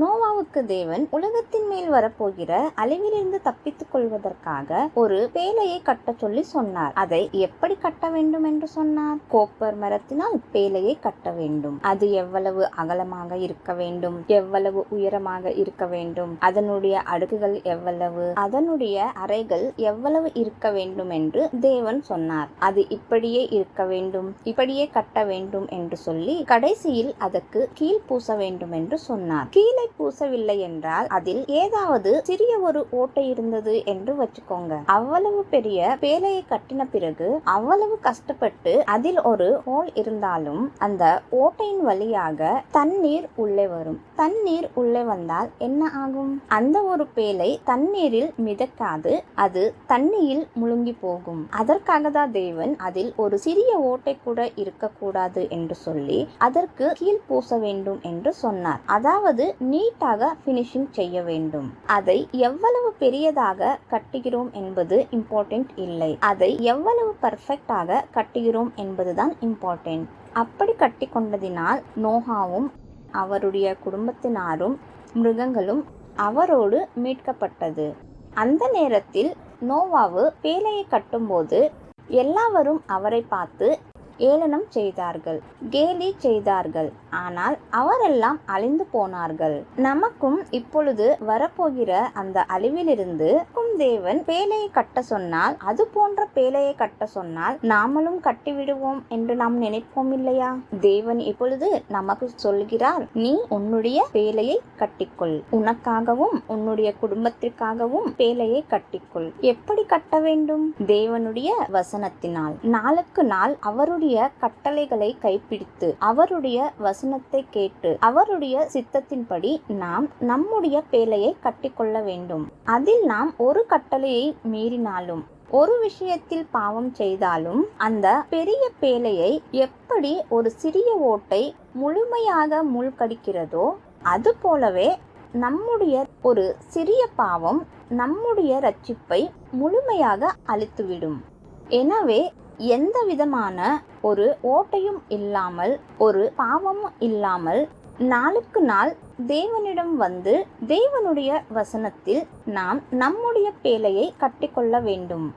நோவாவுக்கு தேவன் உலகத்தின் மேல் வரப்போகிற அழிவிலிருந்து தப்பித்துக் கொள்வதற்காக ஒரு பேழையை கட்ட சொல்லி சொன்னார். அதை எப்படி கட்ட வேண்டும் என்று சொன்னார்? கோப்பர் மரத்தினால் பேழையை கட்ட வேண்டும். அது எவ்வளவு அகலமாக இருக்க வேண்டும், எவ்வளவு உயரமாக இருக்க வேண்டும், அதனுடைய அடுக்குகள் எவ்வளவு, அதனுடைய அறைகள் எவ்வளவு இருக்க வேண்டும் என்று தேவன் சொன்னார். அது இப்படியே இருக்க வேண்டும், இப்படியே கட்ட வேண்டும் என்று சொல்லி கடைசியில் அதற்கு கீழ் பூச வேண்டும் என்று சொன்னார். கீழே பூசவில்லை என்றால் அதில் ஏதாவது சிறிய ஒரு ஓட்டை இருந்தது என்று வச்சுக்கோங்க. அவ்வளவு பெரிய பேழையை கட்டின பிறகு அவ்வளவு கஷ்டப்பட்டு அதில் ஒரு ஹோல் இருந்தாலும் அந்த ஓட்டையின் வழியாக தண்ணீர் உள்ளே வரும். தண்ணீர் உள்ளே வந்தால் என்ன ஆகும்? அந்த ஒரு பேழை தண்ணீரில் மிதக்காது, அது தண்ணியில் முழுங்கி போகும். அதற்காக தான் தேவன் அதில் ஒரு சிறிய ஓட்டை கூட இருக்கக்கூடாது என்று சொல்லி அதற்கு கீழ் பூச வேண்டும் என்று சொன்னார். அதாவது நீட்டாக பினிஷிங் செய்ய வேண்டும். அதை எவ்வளவு பெரியதாக கட்டுகிறோம் என்பது இம்பார்ட்டன்ட் இல்லை, அதை எவ்வளவு பர்ஃபெக்டாக கட்டுகிறோம் என்பதுதான் இம்பார்ட்டன்ட். அப்படி கட்டி கொண்டதினால் நோகாவும் அவருடைய குடும்பத்தினாரும் மிருகங்களும் அவரோடு மீட்கப்பட்டது. அந்த நேரத்தில் நோவாவு பேழையை கட்டும்போது எல்லாரும் அவரை பார்த்து ஏளனம் செய்தார்கள், கேலி செய்தார்கள். ஆனால் அவரெல்லாம் அழிந்து போனார்கள். நமக்கும் இப்பொழுது வரப்போகிற அந்த அழிவிலிருந்து தேவன் பேழையை கட்ட சொன்னால், அது போன்ற பேழையை கட்ட சொன்னால் நாமளும் கட்டிவிடுவோம் என்று நாம் நினைப்போம் இல்லையா? தேவன் இப்பொழுது நமக்கு சொல்கிறார், நீ உன்னுடைய பேழையை கட்டிக்கொள், உனக்காகவும் உன்னுடைய குடும்பத்திற்காகவும் பேழையை கட்டிக்கொள். எப்படி கட்ட வேண்டும்? தேவனுடைய வசனத்தினால். நாளுக்கு நாள் அவருடைய கட்டளைகளை கைப்பிடித்து அவருடைய வசனத்தை கேட்டு அவருடைய சித்தத்தின்படி நாம் நம்முடைய பேழையை கட்டிக்கொள்ள வேண்டும். அதில் நாம் ஒரு கட்டளையை மீறினாலும், ஒரு விஷயத்தில் பாவம் செய்தாலும், அந்த பெரிய பேழையை எப்படி ஒரு சிறிய ஓட்டை முழுமையாக மூழ்கடிக்கிறதோ அது போலவே நம்முடைய ஒரு சிறிய பாவம் நம்முடைய ரட்சிப்பை முழுமையாக அழித்துவிடும். எனவே எந்த விதமான ஒரு ஓட்டையும் இல்லாமல், ஒரு பாவமும் இல்லாமல் நாளுக்கு நாள் தேவனிடம் வந்து தேவனுடைய வசனத்தில் நாம் நம்முடைய பேழையை கட்டிக்கொள்ள வேண்டும்.